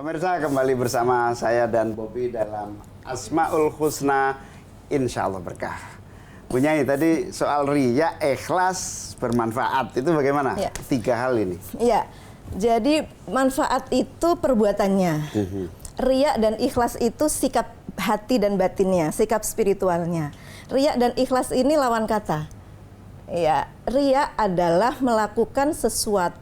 Pemirsa, kembali bersama saya dan Bobi dalam Asmaul Husna, insya Allah berkah. Bunyai, tadi soal riya, ikhlas, bermanfaat, itu bagaimana? Ya. 3 hal ini. Iya, jadi manfaat itu perbuatannya. Riya dan ikhlas itu sikap hati dan batinnya, sikap spiritualnya. Riya dan ikhlas ini lawan kata. Ya, riya adalah melakukan sesuatu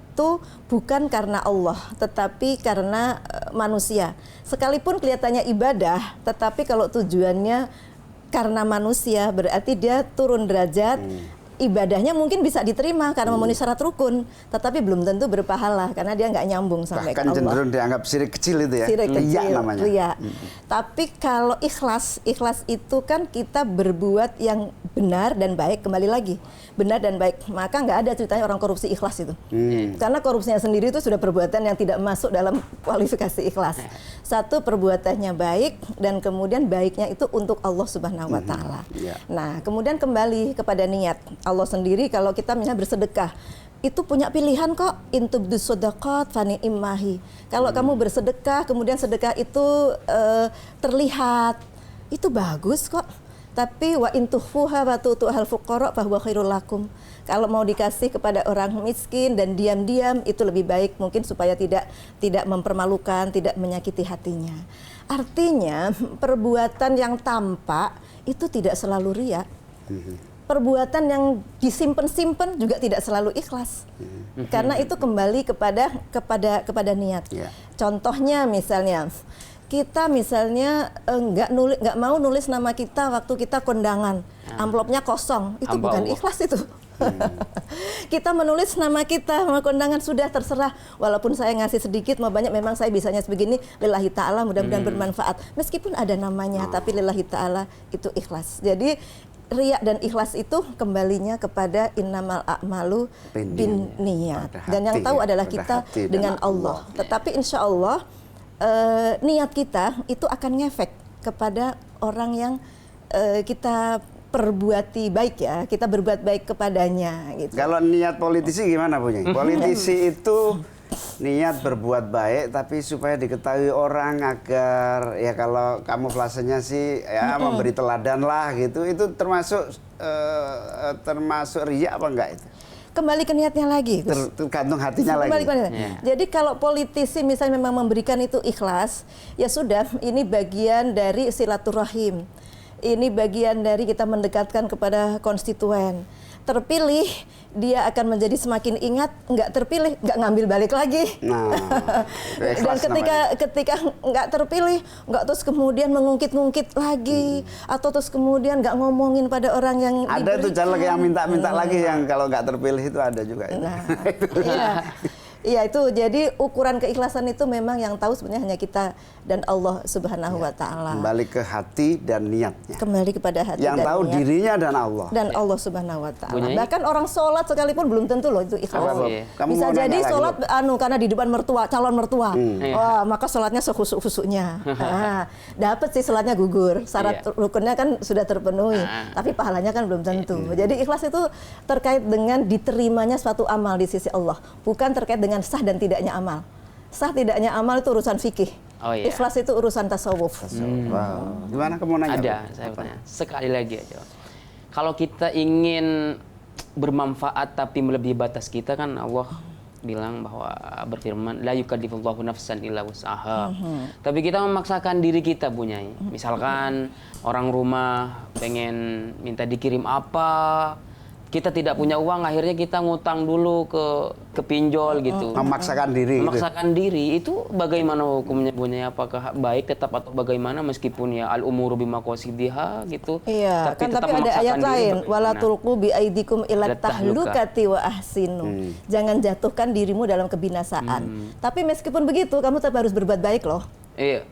bukan karena Allah, tetapi karena manusia. Sekalipun kelihatannya ibadah, tetapi kalau tujuannya karena manusia, berarti dia turun derajat. Ibadahnya mungkin bisa diterima karena memenuhi syarat rukun, tetapi belum tentu berpahala karena dia nggak nyambung sampai ke Bahkan Allah. cenderung dianggap syirik kecil itu ya. Syirik Riya kecil, namanya. riya. Tapi kalau ikhlas itu kan kita berbuat yang benar dan baik, kembali lagi benar dan baik. Maka nggak ada ceritanya orang korupsi ikhlas itu. Karena korupsinya sendiri itu sudah perbuatan yang tidak masuk dalam kualifikasi ikhlas. Satu, perbuatannya baik, dan kemudian baiknya itu untuk Allah Subhanahu wa Ta'ala. Nah, kemudian kembali kepada niat. Allah sendiri kalau kita misalnya bersedekah, itu punya pilihan kok, intubdus shadaqat fani immahi. Kalau kamu bersedekah, kemudian sedekah itu terlihat, itu bagus kok. Tapi wa intuhuha wa tu'tuhal fuqara fahuwa khairul lakum. Kalau mau dikasih kepada orang miskin dan diam-diam, itu lebih baik mungkin supaya tidak mempermalukan, tidak menyakiti hatinya. Artinya perbuatan yang tampak itu tidak selalu riya. Perbuatan yang disimpan-simpan juga tidak selalu ikhlas. Karena itu kembali kepada niat. Contohnya misalnya, kita misalnya nggak mau nulis nama kita waktu kita kondangan, amplopnya kosong, itu bukan ikhlas itu. Kita menulis nama kita, nama kondangan, sudah terserah. Walaupun saya ngasih sedikit, mau banyak, memang saya bisanya sebegini, lillahi ta'ala, mudah-mudahan bermanfaat. Meskipun ada namanya, tapi lillahi ta'ala itu ikhlas. Jadi riya dan ikhlas itu kembalinya kepada innamal a'malu binniyat. Dan yang tahu adalah kita dengan Allah. Tetapi insya Allah niat kita itu akan ngefek kepada orang yang kita perbuati baik, ya, kita berbuat baik kepadanya gitu. Kalau niat politisi gimana punya? Politisi itu niat berbuat baik tapi supaya diketahui orang, agar ya kalau kamuflasenya sih ya memberi teladan lah gitu, itu termasuk riya apa enggak itu? Kembali ke niatnya lagi, tergantung hatinya lagi. Jadi kalau politisi misalnya memang memberikan itu ikhlas, ya sudah, ini bagian dari silaturahim. Ini bagian dari kita mendekatkan kepada konstituen. Terpilih, dia akan menjadi semakin ingat. Nggak terpilih, nggak ngambil balik lagi. Dan ketika nggak terpilih, nggak terus kemudian mengungkit-ungkit lagi, atau terus kemudian nggak ngomongin pada orang yang ada tuh caleg yang minta-minta lagi, yang kalau nggak terpilih itu ada juga. Iya, itu jadi ukuran keikhlasan itu memang yang tahu sebenarnya hanya kita dan Allah Subhanahu wa Ta'ala. Kembali ke hati dan niatnya. Kembali kepada hati yang dan tahu niat. Dirinya dan Allah. Dan Allah Subhanahu wa Ta'ala. Bahkan orang sholat sekalipun belum tentu loh itu ikhlas. Bisa jadi sholat karena di depan mertua, calon mertua. Wah, maka sholatnya sehusuk-husuknya. Dapat sih sholatnya gugur. Syarat rukunnya kan sudah terpenuhi. Tapi pahalanya kan belum tentu. Jadi ikhlas itu terkait dengan diterimanya suatu amal di sisi Allah. Bukan terkait dengan sah dan tidaknya amal. Sah tidaknya amal itu urusan fikih. Ikhlas itu urusan tasawuf. Wow. Gimana kamu nanya? Ada, saya bertanya. Sekali lagi aja. Kalau kita ingin bermanfaat tapi melebihi batas kita, kan Allah bilang bahwa berfirman la yukallifullahu nafsan illa wus'aha. Tapi kita memaksakan diri kita, Bunyai. Misalkan orang rumah pengen minta dikirim apa, kita tidak punya uang, akhirnya kita ngutang dulu ke pinjol gitu. Memaksakan diri. Memaksakan diri itu bagaimana hukumnya, Bunyai? Apakah baik tetap atau bagaimana, meskipun ya al umuru bimaqasidiha gitu? Iya, tapi ada ayat lain, wala tulqu bi aidikum ilat tahlukati wa ahsinu. Jangan jatuhkan dirimu dalam kebinasaan. Tapi meskipun begitu, kamu tetap harus berbuat baik loh. Iya.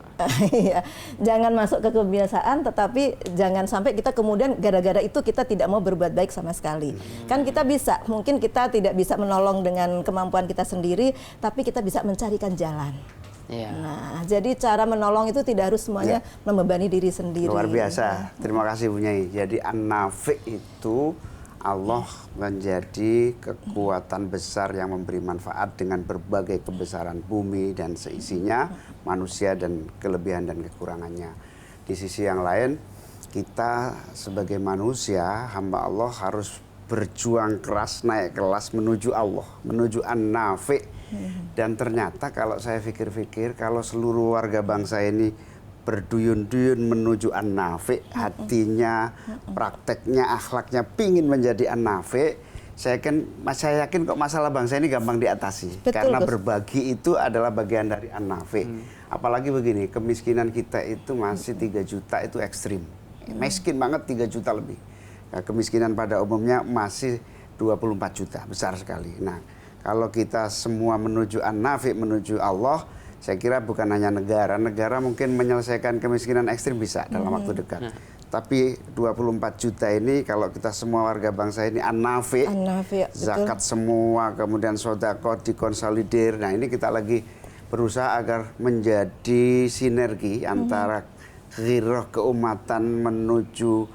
Jangan masuk ke kebiasaan, tetapi jangan sampai kita kemudian gara-gara itu kita tidak mau berbuat baik sama sekali. Kan kita bisa, mungkin kita tidak bisa menolong dengan kemampuan kita sendiri, tapi kita bisa mencarikan jalan. Nah, jadi cara menolong itu tidak harus semuanya membebani diri sendiri. Luar biasa. Terima kasih Bunyai. Jadi an-nafi itu Allah menjadi kekuatan besar yang memberi manfaat dengan berbagai kebesaran bumi dan seisinya, manusia dan kelebihan dan kekurangannya. Di sisi yang lain, kita sebagai manusia, hamba Allah harus berjuang keras, naik kelas menuju Allah, menuju An-Nafi. Dan ternyata kalau saya pikir-pikir, kalau seluruh warga bangsa ini berduyun-duyun menuju An-Nafi, hatinya, prakteknya, akhlaknya pingin menjadi An-Nafi, saya yakin kok masalah bangsa ini gampang diatasi. Betul, karena Gus. berbagi itu adalah bagian dari An-Nafi. Apalagi begini, kemiskinan kita itu masih 3 juta itu ekstrim. Miskin banget 3 juta lebih. Nah, kemiskinan pada umumnya masih 24 juta, besar sekali. Nah, kalau kita semua menuju An-Nafi, menuju Allah, saya kira bukan hanya negara mungkin menyelesaikan kemiskinan ekstrim bisa dalam waktu dekat. Tapi 24 juta ini kalau kita semua warga bangsa ini An-Nafi, An-Nafi, betul. zakat semua, kemudian sedekah dikonsolidir. Nah, ini kita lagi berusaha agar menjadi sinergi antara ghirah keumatan menuju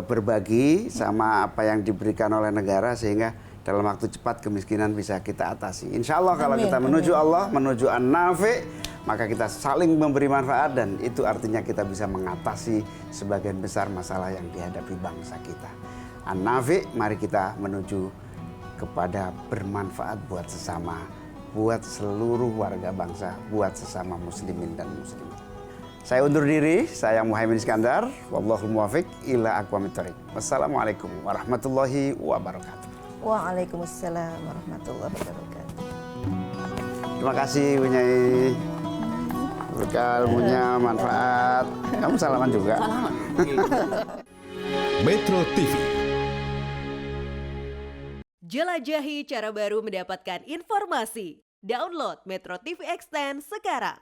berbagi sama apa yang diberikan oleh negara sehingga dalam waktu cepat kemiskinan bisa kita atasi. Insya Allah kalau kita menuju Allah, menuju An-Nafi, maka kita saling memberi manfaat dan itu artinya kita bisa mengatasi sebagian besar masalah yang dihadapi bangsa kita. An-Nafi, mari kita menuju kepada bermanfaat buat sesama, buat seluruh warga bangsa, buat sesama muslimin dan muslimat. Saya undur diri, saya Muhaimin Iskandar, wallahul muwaffiq ila aqwamit thoriq. Wassalamualaikum warahmatullahi wabarakatuh. Waalaikumsalam warahmatullahi wabarakatuh. Terima kasih Bu Nyai. Berkah ilmunya, manfaat. Kamu salaman juga. Metro TV. Jelajahi cara baru mendapatkan informasi. Download Metro TV Extend sekarang.